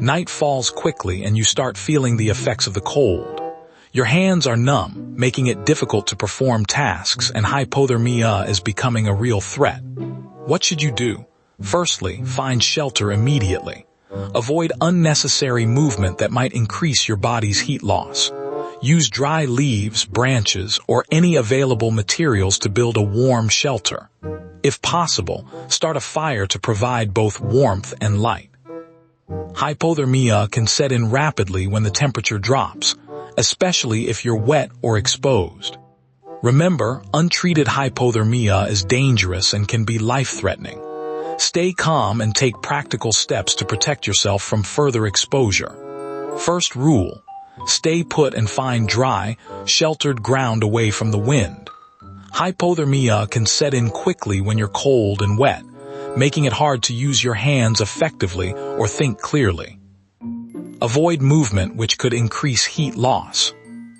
Night falls quickly and you start feeling the effects of the cold. Your hands are numb, making it difficult to perform tasks, and hypothermia is becoming a real threat. What should you do? Firstly, find shelter immediately. Avoid unnecessary movement that might increase your body's heat loss. Use dry leaves, branches, or any available materials to build a warm shelter. If possible, start a fire to provide both warmth and light. Hypothermia can set in rapidly when the temperature drops, especially if you're wet or exposed. Remember, untreated hypothermia is dangerous and can be life-threatening. Stay calm and take practical steps to protect yourself from further exposure. First rule: stay put and find dry, sheltered ground away from the wind. Hypothermia can set in quickly when you're cold and wet, making it hard to use your hands effectively or think clearly. Avoid movement which could increase heat loss.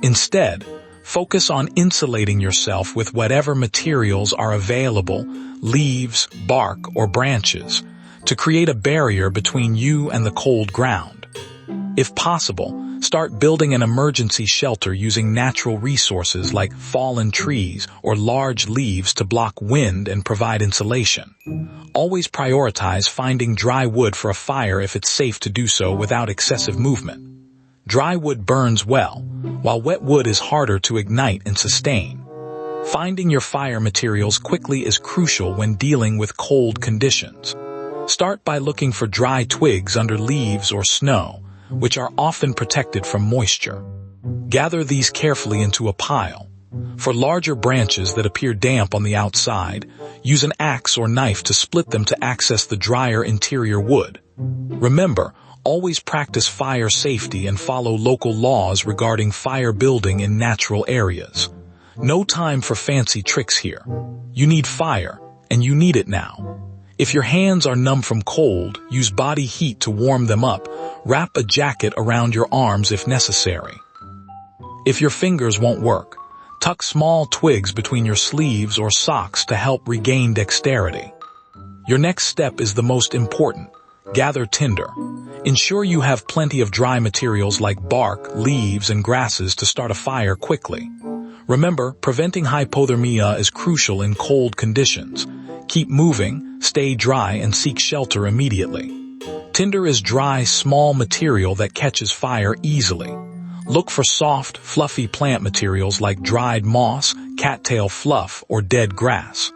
Instead, focus on insulating yourself with whatever materials are available, leaves, bark, or branches, to create a barrier between you and the cold ground. If possible, start building an emergency shelter using natural resources like fallen trees or large leaves to block wind and provide insulation. Always prioritize finding dry wood for a fire if it's safe to do so without excessive movement. Dry wood burns well, while wet wood is harder to ignite and sustain. Finding your fire materials quickly is crucial when dealing with cold conditions. Start by looking for dry twigs under leaves or snow, which are often protected from moisture. Gather these carefully into a pile. For larger branches that appear damp on the outside, use an axe or knife to split them to access the drier interior wood. Remember, always practice fire safety and follow local laws regarding fire building in natural areas. No time for fancy tricks here. You need fire, and you need it now. If your hands are numb from cold, use body heat to warm them up. Wrap a jacket around your arms if necessary. If your fingers won't work, tuck small twigs between your sleeves or socks to help regain dexterity. Your next step is the most important. Gather tinder. Ensure you have plenty of dry materials like bark, leaves, and grasses to start a fire quickly. Remember, preventing hypothermia is crucial in cold conditions. Keep moving, stay dry, and seek shelter immediately. Tinder is dry, small material that catches fire easily. Look for soft, fluffy plant materials like dried moss, cattail fluff, or dead grass.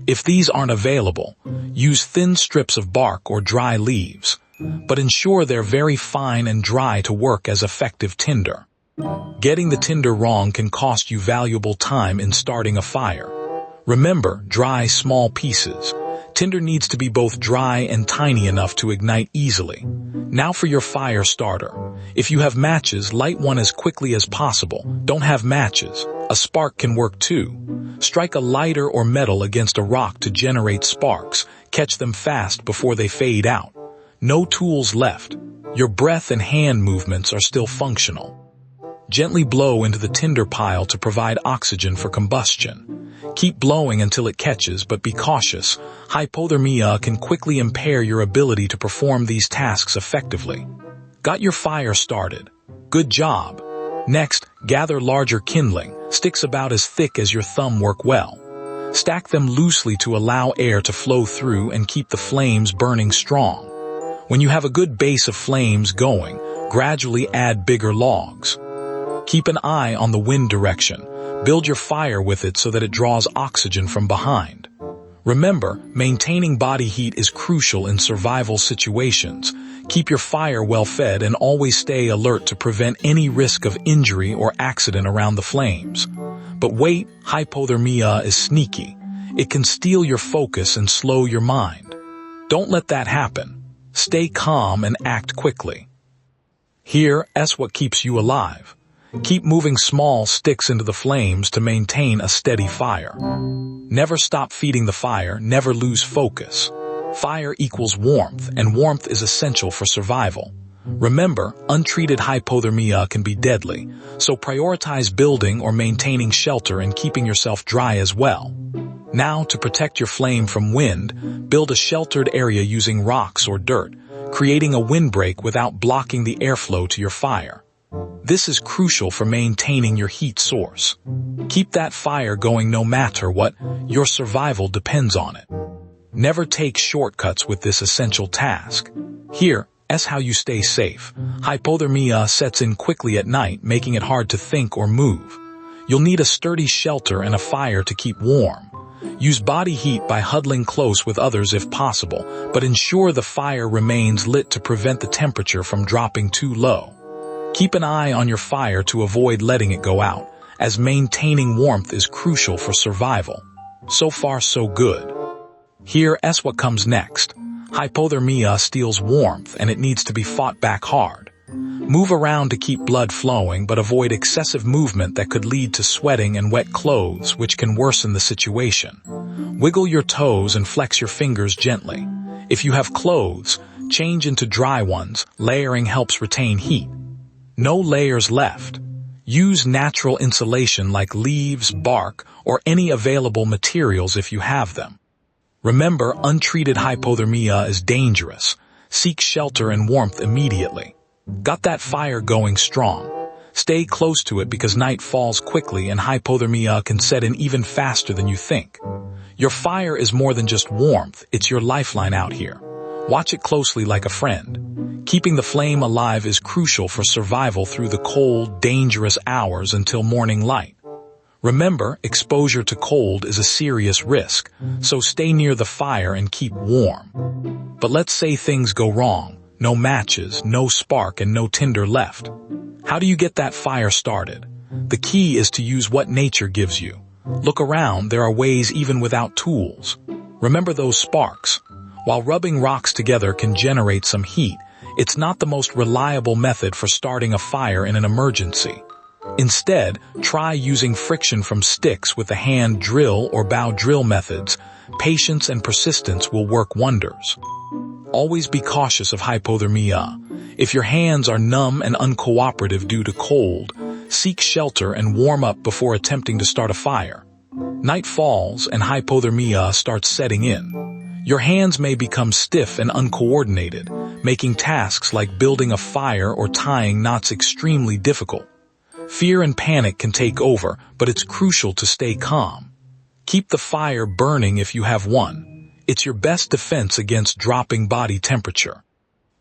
If these aren't available, use thin strips of bark or dry leaves, but ensure they're very fine and dry to work as effective tinder. Getting the tinder wrong can cost you valuable time in starting a fire. Remember, dry, small pieces. Tinder needs to be both dry and tiny enough to ignite easily. Now for your fire starter. If you have matches, light one as quickly as possible. Don't have matches? A spark can work too. Strike a lighter or metal against a rock to generate sparks. Catch them fast before they fade out. No tools left. Your breath and hand movements are still functional. Gently blow into the tinder pile to provide oxygen for combustion. Keep blowing until it catches, but be cautious. Hypothermia can quickly impair your ability to perform these tasks effectively. Got your fire started. Good job. Next, gather larger kindling. Sticks about as thick as your thumb work well. Stack them loosely to allow air to flow through and keep the flames burning strong. When you have a good base of flames going, gradually add bigger logs. Keep an eye on the wind direction. Build your fire with it so that it draws oxygen from behind. Remember, maintaining body heat is crucial in survival situations. Keep your fire well fed and always stay alert to prevent any risk of injury or accident around the flames. But wait, hypothermia is sneaky. It can steal your focus and slow your mind. Don't let that happen. Stay calm and act quickly. Here's what keeps you alive. Keep moving small sticks into the flames to maintain a steady fire. Never stop feeding the fire, never lose focus. Fire equals warmth, and warmth is essential for survival. Remember, untreated hypothermia can be deadly, so prioritize building or maintaining shelter and keeping yourself dry as well. Now, to protect your flame from wind, build a sheltered area using rocks or dirt. creating a windbreak without blocking the airflow to your fire. This is crucial for maintaining your heat source. Keep that fire going no matter what, your survival depends on it. Never take shortcuts with this essential task. Here's how you stay safe. Hypothermia sets in quickly at night, making it hard to think or move. You'll need a sturdy shelter and a fire to keep warm. Use body heat by huddling close with others if possible, but ensure the fire remains lit to prevent the temperature from dropping too low. Keep an eye on your fire to avoid letting it go out, as maintaining warmth is crucial for survival. So far, so good. Here's what comes next. Hypothermia steals warmth and it needs to be fought back hard. Move around to keep blood flowing, but avoid excessive movement that could lead to sweating and wet clothes, which can worsen the situation. Wiggle your toes and flex your fingers gently. If you have clothes, change into dry ones. Layering helps retain heat. No layers left. Use natural insulation like leaves, bark, or any available materials if you have them. Remember, untreated hypothermia is dangerous. Seek shelter and warmth immediately. Got that fire going strong? Stay close to it because night falls quickly and hypothermia can set in even faster than you think. Your fire is more than just warmth, it's your lifeline out here. Watch it closely like a friend. Keeping the flame alive is crucial for survival through the cold, dangerous hours until morning light. Remember, exposure to cold is a serious risk, so stay near the fire and keep warm. But let's say things go wrong. No matches, no spark, and no tinder left. How do you get that fire started? The key is to use what nature gives you. Look around, there are ways even without tools. Remember those sparks. While rubbing rocks together can generate some heat, it's not the most reliable method for starting a fire in an emergency. Instead, try using friction from sticks with the hand drill or bow drill methods. Patience and persistence will work wonders. Always be cautious of hypothermia. If your hands are numb and uncooperative due to cold, seek shelter and warm up before attempting to start a fire. Night falls and hypothermia starts setting in. Your hands may become stiff and uncoordinated, making tasks like building a fire or tying knots extremely difficult. Fear and panic can take over, but it's crucial to stay calm. Keep the fire burning if you have one. It's your best defense against dropping body temperature.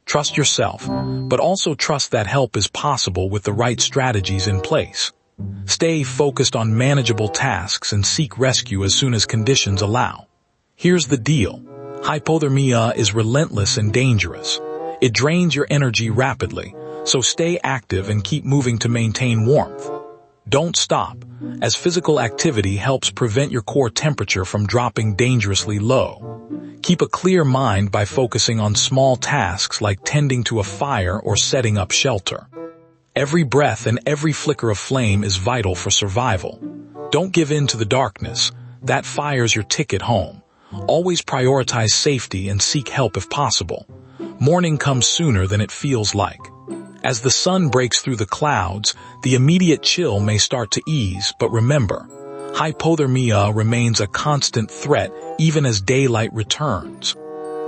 Trust yourself, but also trust that help is possible with the right strategies in place. Stay focused on manageable tasks and seek rescue as soon as conditions allow. Here's the deal. Hypothermia is relentless and dangerous. It drains your energy rapidly, so stay active and keep moving to maintain warmth. Don't stop, as physical activity helps prevent your core temperature from dropping dangerously low. Keep a clear mind by focusing on small tasks like tending to a fire or setting up shelter. Every breath and every flicker of flame is vital for survival. Don't give in to the darkness. That fire's your ticket home. Always prioritize safety and seek help if possible. Morning comes sooner than it feels like. As the sun breaks through the clouds, the immediate chill may start to ease, but remember, hypothermia remains a constant threat even as daylight returns.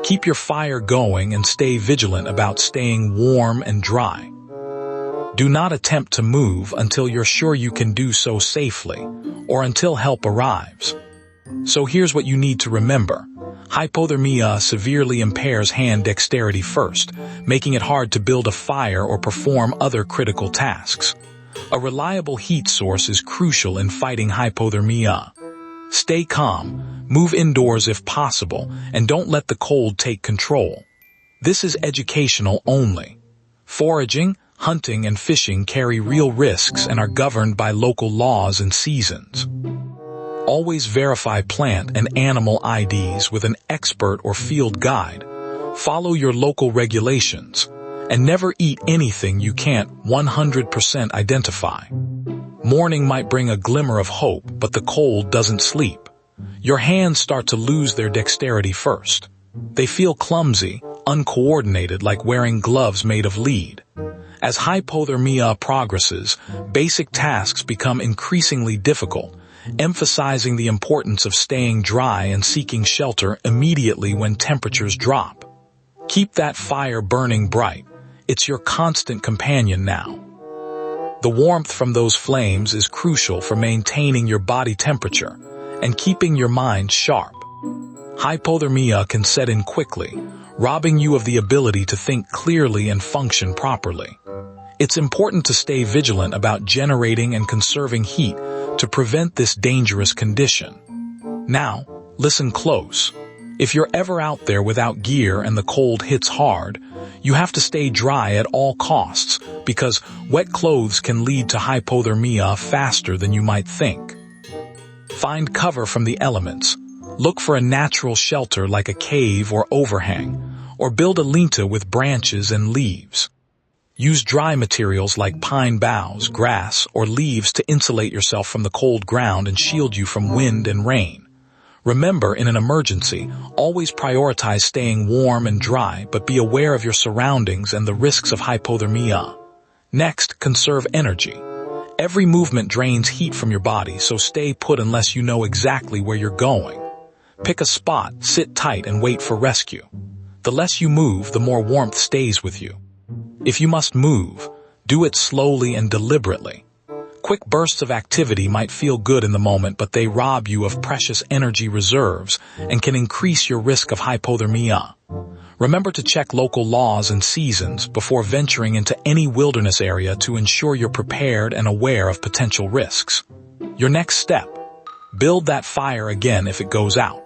Keep your fire going and stay vigilant about staying warm and dry. Do not attempt to move until you're sure you can do so safely, or until help arrives. So here's what you need to remember. Hypothermia severely impairs hand dexterity first, making it hard to build a fire or perform other critical tasks. A reliable heat source is crucial in fighting hypothermia. Stay calm, move indoors if possible, and don't let the cold take control. This is educational only. Foraging, hunting, and fishing carry real risks and are governed by local laws and seasons. Always verify plant and animal IDs with an expert or field guide. Follow your local regulations, and never eat anything you can't 100% identify. Morning might bring a glimmer of hope, but the cold doesn't sleep. Your hands start to lose their dexterity first. They feel clumsy, uncoordinated, like wearing gloves made of lead. As hypothermia progresses, basic tasks become increasingly difficult, emphasizing the importance of staying dry and seeking shelter immediately when temperatures drop. Keep that fire burning bright. It's your constant companion now. The warmth from those flames is crucial for maintaining your body temperature and keeping your mind sharp. Hypothermia can set in quickly, robbing you of the ability to think clearly and function properly. It's important to stay vigilant about generating and conserving heat to prevent this dangerous condition. Now, listen close. If you're ever out there without gear and the cold hits hard, you have to stay dry at all costs because wet clothes can lead to hypothermia faster than you might think. Find cover from the elements. Look for a natural shelter like a cave or overhang, or build a linta with branches and leaves. Use dry materials like pine boughs, grass, or leaves to insulate yourself from the cold ground and shield you from wind and rain. Remember, in an emergency, always prioritize staying warm and dry, but be aware of your surroundings and the risks of hypothermia. Next, conserve energy. Every movement drains heat from your body, so stay put unless you know exactly where you're going. Pick a spot, sit tight, and wait for rescue. The less you move, the more warmth stays with you. If you must move, do it slowly and deliberately. Quick bursts of activity might feel good in the moment, but they rob you of precious energy reserves and can increase your risk of hypothermia. Remember to check local laws and seasons before venturing into any wilderness area to ensure you're prepared and aware of potential risks. Your next step: build that fire again if it goes out.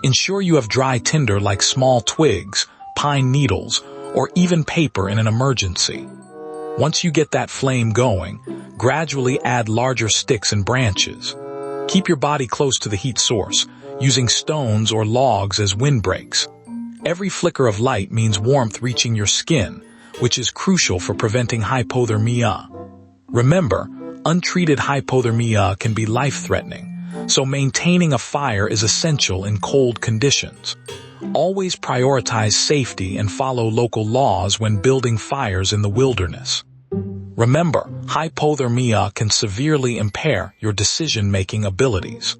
Ensure you have dry tinder like small twigs, pine needles, or even paper in an emergency. Once you get that flame going, gradually add larger sticks and branches. Keep your body close to the heat source, using stones or logs as windbreaks. Every flicker of light means warmth reaching your skin, which is crucial for preventing hypothermia. Remember, untreated hypothermia can be life-threatening, so maintaining a fire is essential in cold conditions. Always prioritize safety and follow local laws when building fires in the wilderness. Remember, hypothermia can severely impair your decision-making abilities.